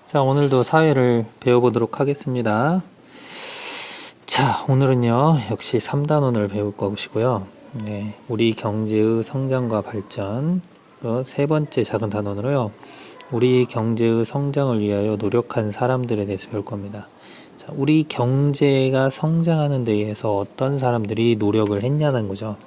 자, 오늘도 사회를 배워보도록 하겠습니다. 자, 오늘은요, 역시 3단원을 배울 것이고요. 네, 우리 경제의 성장과 발전. 세 번째 작은 단원으로요, 우리 경제의 성장을 위하여 노력한 사람들에 대해서 배울 겁니다. 자, 우리 경제가 성장하는 데 의해서 어떤 사람들이 노력을 했냐는 거죠.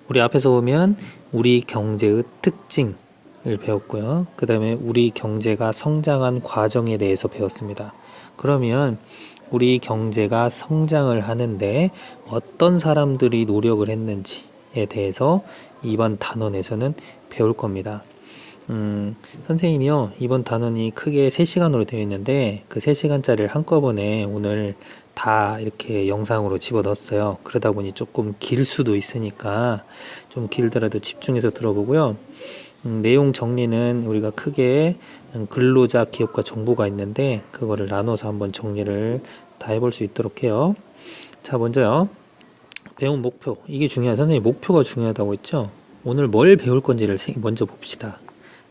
우리 앞에서 보면 우리 경제의 특징, 을 배웠고요. 그 다음에 우리 경제가 성장한 과정에 대해서 배웠습니다. 그러면 우리 경제가 성장을 하는데 어떤 사람들이 노력을 했는지에 대해서 이번 단원에서는 배울 겁니다. 선생님이요, 이번 단원이 크게 3시간으로 되어 있는데 그 3시간짜리를 한꺼번에 오늘 다 이렇게 영상으로 집어 넣었어요. 그러다 보니 조금 길 수도 있으니까 좀 길더라도 집중해서 들어보고요. 내용 정리는 우리가 크게 근로자, 기업과 정보가 있는데 그거를 나눠서 한번 정리를 다 해볼 수 있도록 해요. 자, 먼저요, 배운 목표, 이게 중요해요. 선생님 목표가 중요하다고 했죠. 오늘 뭘 배울 건지를 먼저 봅시다.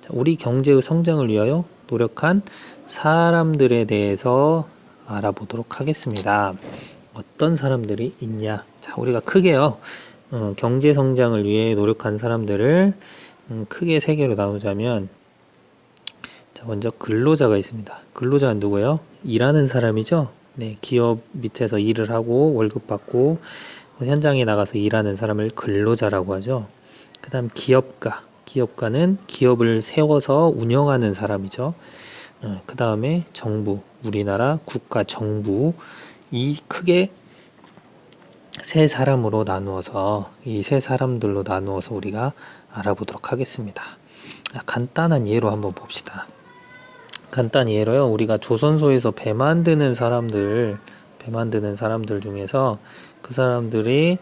자, 우리 경제의 성장을 위하여 노력한 사람들에 대해서 알아보도록 하겠습니다. 어떤 사람들이 있냐. 자, 우리가 크게요, 경제 성장을 위해 노력한 사람들을 크게 3개로 나누자면, 자, 먼저 근로자가 있습니다. 근로자는 누구예요? 일하는 사람이죠. 네, 기업 밑에서 일을 하고 월급 받고 현장에 나가서 일하는 사람을 근로자라고 하죠. 그 다음 기업가. 기업가는 기업을 세워서 운영하는 사람이죠. 그 다음에 정부, 우리나라 국가 정부. 이 크게 세 사람으로 나누어서, 이 세 사람들로 나누어서 우리가 알아보도록 하겠습니다. 간단한 예로 한번 봅시다. 간단한 예로요, 우리가 조선소에서 배 만드는 사람들 중에서 그 사람들이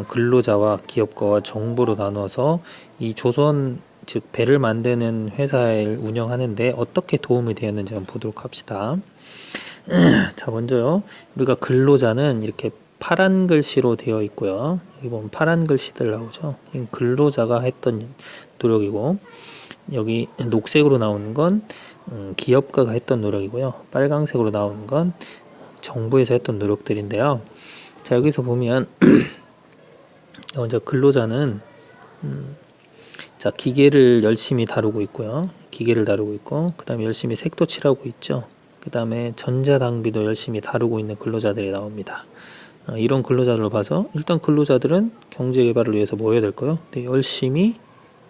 근로자와 기업가와 정부로 나눠서 이 조선, 즉 배를 만드는 회사를 운영하는데 어떻게 도움이 되었는지 한번 보도록 합시다. 자, 먼저요, 우리가 근로자는 이렇게 파란 글씨로 되어 있고요. 여기 보면 파란 글씨들 나오죠. 근로자가 했던 노력이고, 여기 녹색으로 나오는 건 기업가가 했던 노력이고요. 빨강색으로 나오는 건 정부에서 했던 노력들인데요. 자, 여기서 보면 먼저 근로자는 자, 기계를 열심히 다루고 있고요. 기계를 다루고 있고, 그 다음에 열심히 색도 칠하고 있죠. 그 다음에 전자장비도 열심히 다루고 있는 근로자들이 나옵니다. 이런 근로자들을 봐서 일단 근로자들은 경제개발을 위해서 뭐 해야 될까요? 네, 열심히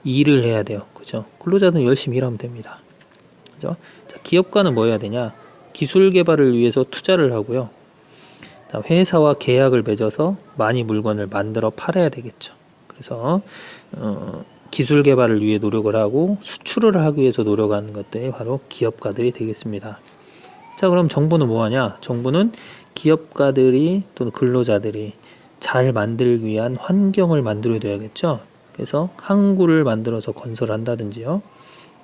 일을 해야 돼요. 그죠? 근로자들은 열심히 일하면 됩니다. 그죠? 자, 기업가는 뭐 해야 되냐? 기술개발을 위해서 투자를 하고요. 회사와 계약을 맺어서 많이 물건을 만들어 팔아야 되겠죠. 그래서 기술개발을 위해 노력을 하고 수출을 하기 위해서 노력하는 것들이 바로 기업가들이 되겠습니다. 자, 그럼 정부는 뭐 하냐? 정부는 기업가들이 또는 근로자들이 잘 만들기 위한 환경을 만들어 둬야겠죠. 그래서 항구를 만들어서 건설한다든지요,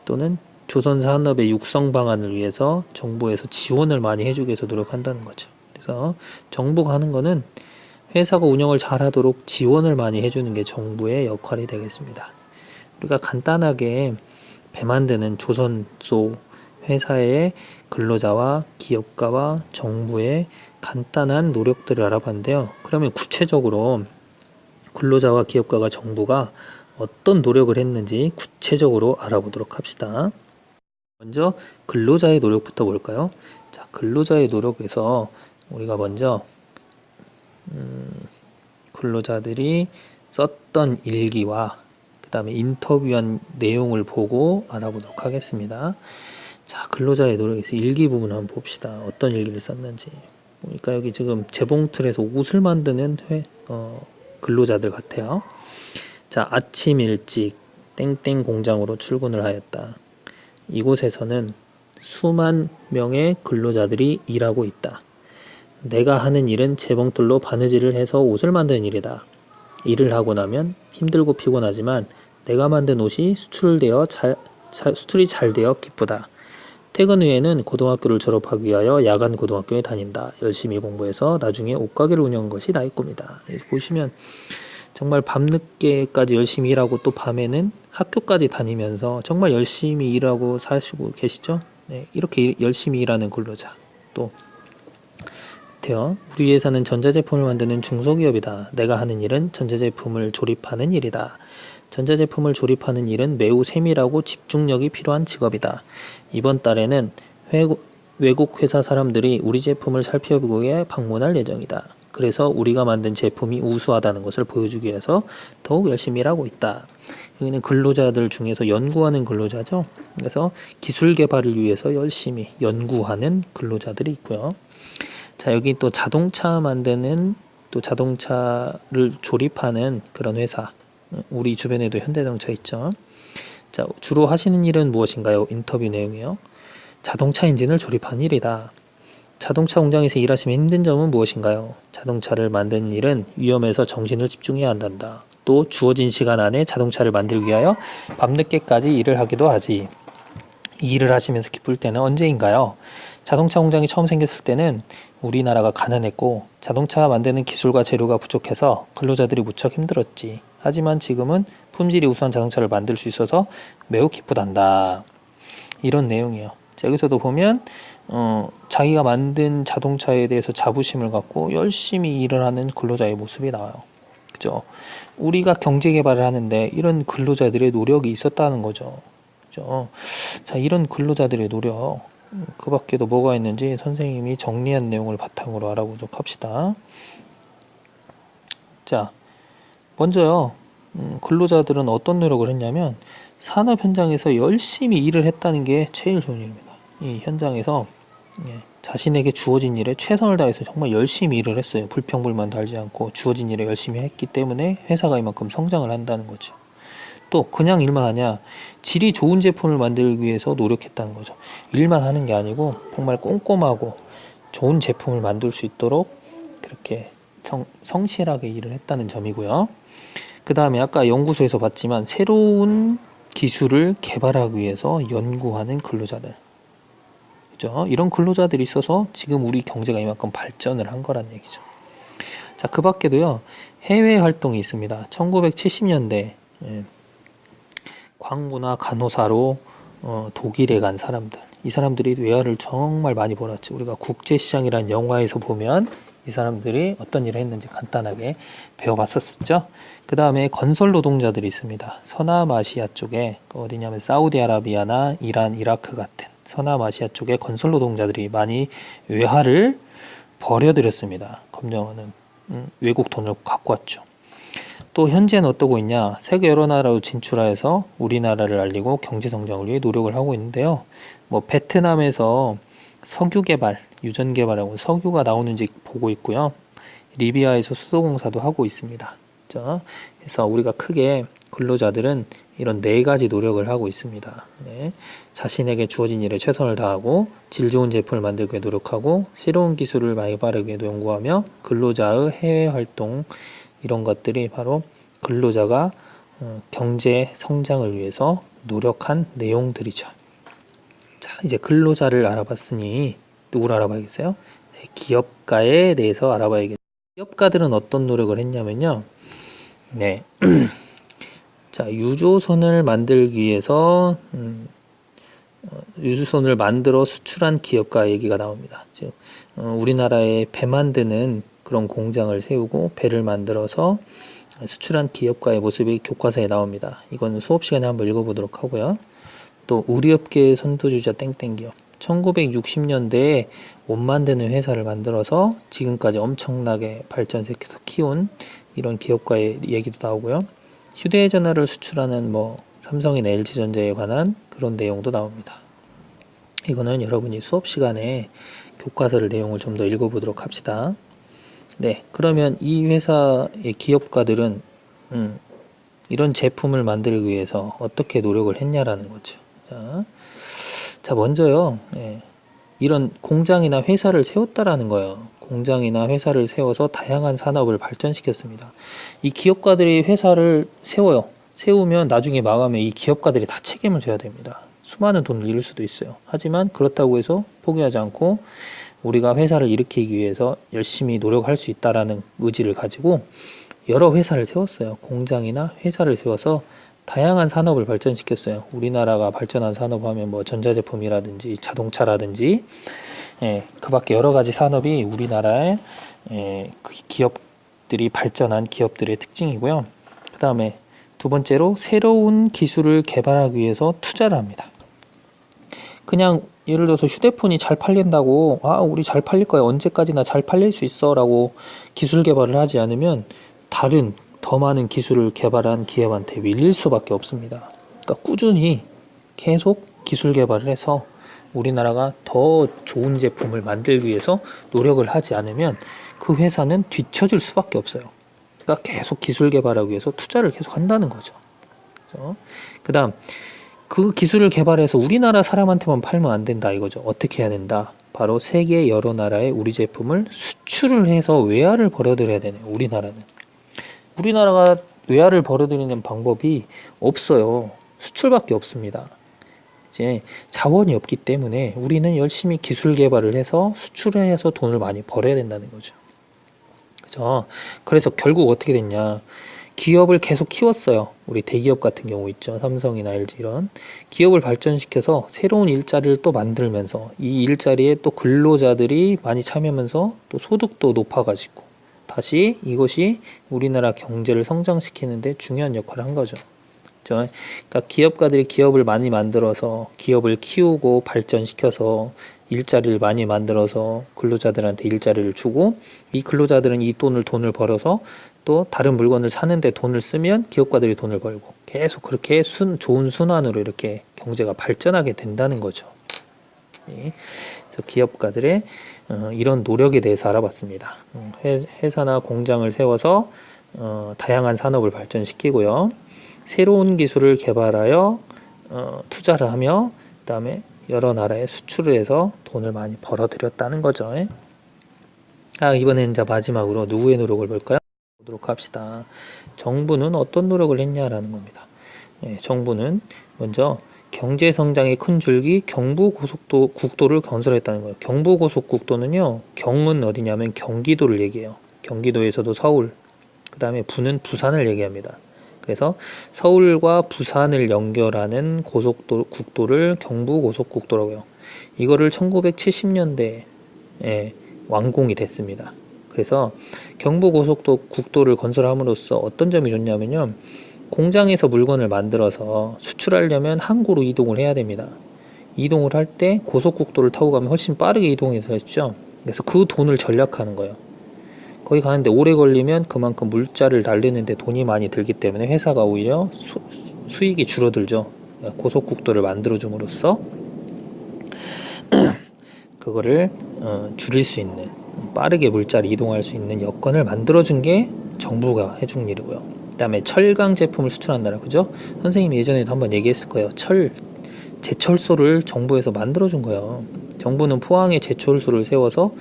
또는 조선 산업의 육성 방안을 위해서 정부에서 지원을 많이 해주기 위해서 노력한다는 거죠. 그래서 정부가 하는 거는 회사가 운영을 잘하도록 지원을 많이 해주는 게 정부의 역할이 되겠습니다. 우리가 간단하게 배 만드는 조선소 회사의 근로자와 기업가와 정부의 간단한 노력들을 알아봤는데요. 그러면 구체적으로 근로자와 기업가가 정부가 어떤 노력을 했는지 구체적으로 알아보도록 합시다. 먼저 근로자의 노력부터 볼까요? 자, 근로자의 노력에서 우리가 먼저 근로자들이 썼던 일기와 그 다음에 인터뷰한 내용을 보고 알아보도록 하겠습니다. 자, 근로자의 노력에서 일기 부분 한번 봅시다. 어떤 일기를 썼는지. 보니까 여기 지금 재봉틀에서 옷을 만드는 근로자들 같아요. 자, 아침 일찍 땡땡 공장으로 출근을 하였다. 이곳에서는 수만 명의 근로자들이 일하고 있다. 내가 하는 일은 재봉틀로 바느질을 해서 옷을 만드는 일이다. 일을 하고 나면 힘들고 피곤하지만 내가 만든 옷이 수출이 잘 되어 기쁘다. 퇴근 후에는 고등학교를 졸업하기 위하여 야간 고등학교에 다닌다. 열심히 공부해서 나중에 옷가게를 운영하는 것이 나의 꿈이다. 보시면 정말 밤늦게까지 열심히 일하고 또 밤에는 학교까지 다니면서 정말 열심히 일하고 사시고 계시죠? 네, 이렇게 열심히 일하는 근로자. 또 우리 회사는 전자제품을 만드는 중소기업이다. 내가 하는 일은 전자제품을 조립하는 일이다. 전자제품을 조립하는 일은 매우 세밀하고 집중력이 필요한 직업이다. 이번 달에는 외국 회사 사람들이 우리 제품을 살펴보기 위해 방문할 예정이다. 그래서 우리가 만든 제품이 우수하다는 것을 보여주기 위해서 더욱 열심히 일하고 있다. 여기는 근로자들 중에서 연구하는 근로자죠. 그래서 기술 개발을 위해서 열심히 연구하는 근로자들이 있고요. 자, 여기 또 자동차 만드는, 또 자동차를 조립하는 그런 회사. 우리 주변에도 현대자동차 있죠. 자, 주로 하시는 일은 무엇인가요? 인터뷰 내용이요. 자동차 엔진을 조립한 일이다. 자동차 공장에서 일하시면 힘든 점은 무엇인가요? 자동차를 만드는 일은 위험해서 정신을 집중해야 한단다. 또 주어진 시간 안에 자동차를 만들기 위하여 밤늦게까지 일을 하기도 하지. 이 일을 하시면서 기쁠 때는 언제인가요? 자동차 공장이 처음 생겼을 때는 우리나라가 가난했고 자동차 만드는 기술과 재료가 부족해서 근로자들이 무척 힘들었지. 하지만 지금은 품질이 우수한 자동차를 만들 수 있어서 매우 기쁘단다. 이런 내용이에요. 자, 여기서도 보면 자기가 만든 자동차에 대해서 자부심을 갖고 열심히 일을 하는 근로자의 모습이 나와요. 그죠? 우리가 경제 개발을 하는데 이런 근로자들의 노력이 있었다는 거죠. 그죠? 자, 이런 근로자들의 노력, 그 밖에도 뭐가 있는지 선생님이 정리한 내용을 바탕으로 알아보도록 합시다. 자, 먼저요, 근로자들은 어떤 노력을 했냐면 산업 현장에서 열심히 일을 했다는 게 제일 좋은 일입니다. 이 현장에서 자신에게 주어진 일에 최선을 다해서 정말 열심히 일을 했어요. 불평불만 달지 않고 주어진 일에 열심히 했기 때문에 회사가 이만큼 성장을 한다는 거죠. 또 그냥 일만 하냐, 질이 좋은 제품을 만들기 위해서 노력했다는 거죠. 일만 하는 게 아니고 정말 꼼꼼하고 좋은 제품을 만들 수 있도록 그렇게 성실하게 일을 했다는 점이고요. 그 다음에 아까 연구소에서 봤지만 새로운 기술을 개발하기 위해서 연구하는 근로자들, 그죠? 이런 근로자들이 있어서 지금 우리 경제가 이만큼 발전을 한 거란 얘기죠. 자, 그 밖에도요, 해외 활동이 있습니다. 1970년대 광부나 간호사로 독일에 간 사람들, 이 사람들이 외화를 정말 많이 벌었지. 우리가 국제시장이라는 영화에서 보면 이 사람들이 어떤 일을 했는지 간단하게 배워봤었죠. 그 다음에 건설 노동자들이 있습니다. 서남아시아 쪽에 어디냐면 사우디아라비아나 이란, 이라크 같은 서남아시아 쪽에 건설 노동자들이 많이 외화를 버려들였습니다. 검정은 외국 돈을 갖고 왔죠. 또 현재는 어떠고 있냐, 세계 여러 나라로 진출하여서 우리나라를 알리고 경제 성장을 위해 노력을 하고 있는데요. 뭐 베트남에서 석유 개발, 유전 개발하고 석유가 나오는지 보고 있고요. 리비아에서 수소공사도 하고 있습니다. 그래서 우리가 크게 근로자들은 이런 4가지 노력을 하고 있습니다. 자신에게 주어진 일에 최선을 다하고 질 좋은 제품을 만들기 위해 노력하고 새로운 기술을 많이 바르기 위해 연구하며 근로자의 해외 활동, 이런 것들이 바로 근로자가 경제 성장을 위해서 노력한 내용들이죠. 자, 이제 근로자를 알아봤으니 누구를 알아봐야겠어요? 네, 기업가에 대해서 알아봐야겠죠. 기업가들은 어떤 노력을 했냐면요. 네. 자, 유조선을 만들기 위해서 유조선을 만들어 수출한 기업가 얘기가 나옵니다. 즉, 우리나라에 배 만드는 그런 공장을 세우고 배를 만들어서 수출한 기업가의 모습이 교과서에 나옵니다. 이건 수업 시간에 한번 읽어보도록 하고요. 또 우리 업계의 선두주자 땡땡 기업, 1960년대에 옷 만드는 회사를 만들어서 지금까지 엄청나게 발전시켜서 키운 이런 기업가의 얘기도 나오고요. 휴대전화를 수출하는 삼성이나 LG전자에 관한 그런 내용도 나옵니다. 이거는 여러분이 수업 시간에 교과서를 내용을 좀 더 읽어보도록 합시다. 네, 그러면 이 회사의 기업가들은 이런 제품을 만들기 위해서 어떻게 노력을 했냐라는 거죠. 자, 먼저요, 이런 공장이나 회사를 세웠다라는 거예요. 공장이나 회사를 세워서 다양한 산업을 발전시켰습니다. 이 기업가들이 회사를 세워요. 세우면 나중에 마감에 이 기업가들이 다 책임을 져야 됩니다. 수많은 돈을 잃을 수도 있어요. 하지만 그렇다고 해서 포기하지 않고 우리가 회사를 일으키기 위해서 열심히 노력할 수 있다라는 의지를 가지고 여러 회사를 세웠어요. 공장이나 회사를 세워서 다양한 산업을 발전시켰어요. 우리나라가 발전한 산업 하면 뭐 전자제품이라든지 자동차라든지 그 밖에 여러 가지 산업이 우리나라의 그 기업들이 발전한 기업들의 특징이고요. 그 다음에 두 번째로 새로운 기술을 개발하기 위해서 투자를 합니다. 그냥 예를 들어서 휴대폰이 잘 팔린다고 우리 잘 팔릴 거야, 언제까지나 잘 팔릴 수 있어 라고 기술 개발을 하지 않으면 다른 더 많은 기술을 개발한 기업한테 밀릴 수밖에 없습니다. 그러니까 꾸준히 계속 기술 개발을 해서 우리나라가 더 좋은 제품을 만들기 위해서 노력을 하지 않으면 그 회사는 뒤처질 수밖에 없어요. 그러니까 계속 기술 개발하기 위해서 투자를 계속 한다는 거죠. 그 다음 그 기술을 개발해서 우리나라 사람한테만 팔면 안 된다 이거죠. 어떻게 해야 된다? 바로 세계 여러 나라에 우리 제품을 수출을 해서 외화를 벌어들여야 되네요. 우리나라가 외화를 벌어들이는 방법이 없어요. 수출밖에 없습니다. 이제 자원이 없기 때문에 우리는 열심히 기술 개발을 해서 수출을 해서 돈을 많이 벌어야 된다는 거죠. 그죠? 그래서 결국 어떻게 됐냐? 기업을 계속 키웠어요. 우리 대기업 같은 경우 있죠. 삼성이나 LG 이런 기업을 발전시켜서 새로운 일자리를 또 만들면서 이 일자리에 또 근로자들이 많이 참여하면서 또 소득도 높아가지고 다시 이것이 우리나라 경제를 성장시키는데 중요한 역할을 한 거죠. 그러니까 기업가들이 기업을 많이 만들어서 기업을 키우고 발전시켜서 일자리를 많이 만들어서 근로자들한테 일자리를 주고 이 근로자들은 이 돈을 벌어서 또 다른 물건을 사는데 돈을 쓰면 기업가들이 돈을 벌고 계속 그렇게 좋은 순환으로 이렇게 경제가 발전하게 된다는 거죠. 그래서 기업가들의 이런 노력에 대해서 알아봤습니다. 회사나 공장을 세워서 다양한 산업을 발전시키고요. 새로운 기술을 개발하여 투자를 하며 그 다음에 여러 나라에 수출을 해서 돈을 많이 벌어들였다는 거죠. 이번에는 이제 마지막으로 누구의 노력을 볼까요? 보도록 합시다. 정부는 어떤 노력을 했냐라는 겁니다. 정부는 먼저 경제성장의 큰 줄기 경부고속국도를 건설했다는 거예요. 경부고속국도는요, 경은 어디냐면 경기도를 얘기해요. 경기도에서도 서울, 그 다음에 부는 부산을 얘기합니다. 그래서 서울과 부산을 연결하는 국도를 경부고속국도라고 해요. 이거를 1970년대에 완공이 됐습니다. 그래서 경부고속국도를 건설함으로써 어떤 점이 좋냐면요, 공장에서 물건을 만들어서 수출하려면 항구로 이동을 해야 됩니다. 이동을 할 때 고속국도를 타고 가면 훨씬 빠르게 이동해서 했죠. 그래서 그 돈을 절약하는 거예요. 거기 가는데 오래 걸리면 그만큼 물자를 날리는데 돈이 많이 들기 때문에 회사가 오히려 수익이 줄어들죠. 고속국도를 만들어줌으로써 그거를 줄일 수 있는, 빠르게 물자를 이동할 수 있는 여건을 만들어준 게 정부가 해준 일이고요. 그 다음에 철강 제품을 수출한다라, 그죠? 선생님이 예전에도 한번 얘기했을 거예요. 제철소를 정부에서 만들어준 거예요. 정부는 포항에 제철소를 세워서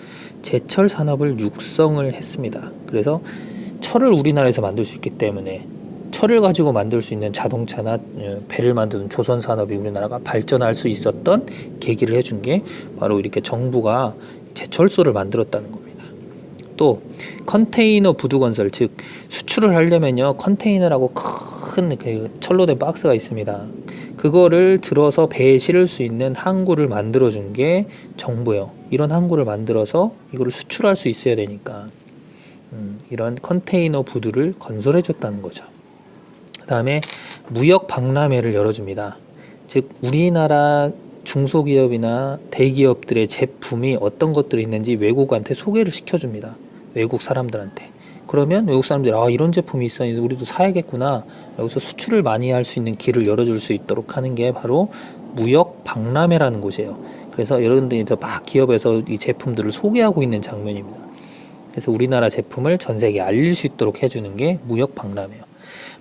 제철 산업을 육성을 했습니다. 그래서 철을 우리나라에서 만들 수 있기 때문에 철을 가지고 만들 수 있는 자동차나 배를 만드는 조선 산업이 우리나라가 발전할 수 있었던 계기를 해준 게 바로 이렇게 정부가 제철소를 만들었다는 겁니다. 또 컨테이너 부두 건설, 즉 수출을 하려면요, 컨테이너라고 큰 그 철로 된 박스가 있습니다. 그거를 들어서 배에 실을 수 있는 항구를 만들어준 게 정부예요. 이런 항구를 만들어서 이거를 수출할 수 있어야 되니까 이런 컨테이너 부두를 건설해 줬다는 거죠. 그 다음에 무역 박람회를 열어줍니다. 즉 우리나라 중소기업이나 대기업들의 제품이 어떤 것들이 있는지 외국한테 소개를 시켜줍니다. 외국 사람들한테. 그러면 외국 사람들이 이런 제품이 있어, 우리도 사야겠구나, 여기서 수출을 많이 할 수 있는 길을 열어줄 수 있도록 하는 게 바로 무역 박람회라는 곳이에요. 그래서 여러분들이 막 기업에서 이 제품들을 소개하고 있는 장면입니다. 그래서 우리나라 제품을 전 세계에 알릴 수 있도록 해주는 게 무역 박람회예요.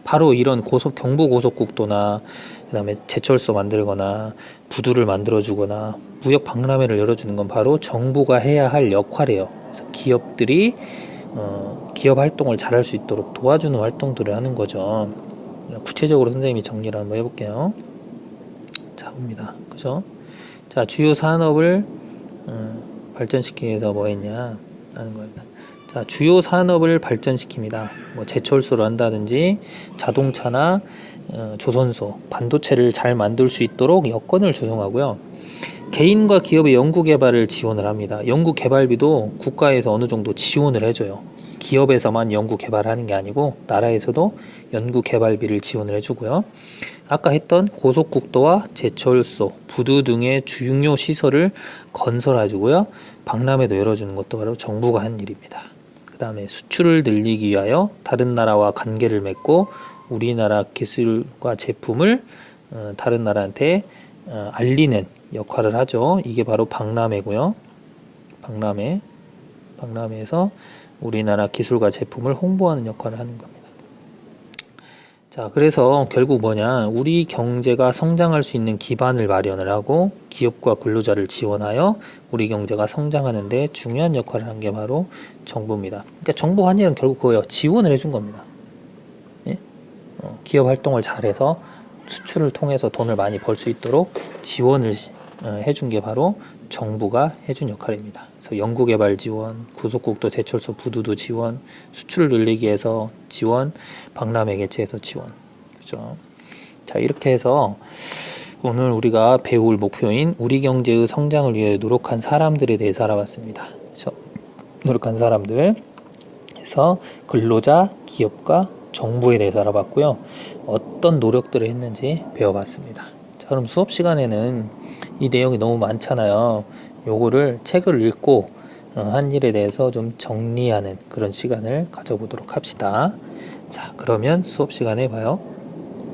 바로 이런 경부고속국도나 그 다음에 제철소 만들거나 부두를 만들어주거나 무역 박람회를 열어주는 건 바로 정부가 해야 할 역할이에요. 그래서 기업들이 기업 활동을 잘할 수 있도록 도와주는 활동들을 하는 거죠. 구체적으로 선생님이 정리를 한번 해볼게요. 자, 봅니다. 그죠? 자, 주요 산업을 발전시키기 위해서 뭐 했냐 하는 겁니다. 자, 주요 산업을 발전시킵니다. 뭐 제철소를 한다든지 자동차나 조선소, 반도체를 잘 만들 수 있도록 여건을 조성하고요. 개인과 기업의 연구개발을 지원을 합니다. 연구개발비도 국가에서 어느 정도 지원을 해줘요. 기업에서만 연구개발하는 게 아니고 나라에서도 연구개발비를 지원을 해주고요. 아까 했던 고속국도와 제철소, 부두 등의 중요 시설을 건설해주고요. 박람회도 열어주는 것도 바로 정부가 한 일입니다. 그 다음에 수출을 늘리기 위하여 다른 나라와 관계를 맺고 우리나라 기술과 제품을 다른 나라한테 알리는 역할을 하죠. 이게 바로 박람회고요. 박람회에서 우리나라 기술과 제품을 홍보하는 역할을 하는 겁니다. 자, 그래서 결국 뭐냐, 우리 경제가 성장할 수 있는 기반을 마련을 하고 기업과 근로자를 지원하여 우리 경제가 성장하는 데 중요한 역할을 한 게 바로 정부입니다. 그러니까 정부 한 일은 결국 그거예요. 지원을 해준 겁니다. 예? 기업 활동을 잘해서 수출을 통해서 돈을 많이 벌 수 있도록 지원을 해준 게 바로 정부가 해준 역할입니다. 그래서 연구개발 지원, 고속국도, 제철소, 부두도 지원, 수출을 늘리기 위해서 지원, 박람회 개최해서 지원. 그죠? 자, 이렇게 해서 오늘 우리가 배울 목표인 우리 경제의 성장을 위해 노력한 사람들에 대해서 알아봤습니다. 그래서 노력한 사람들, 그래서 근로자, 기업가, 정부에 대해서 알아봤고요. 어떤 노력들을 했는지 배워봤습니다. 자, 그럼 수업 시간에는 이 내용이 너무 많잖아요. 요거를 책을 읽고 한 일에 대해서 좀 정리하는 그런 시간을 가져보도록 합시다. 자, 그러면 수업 시간에 봐요.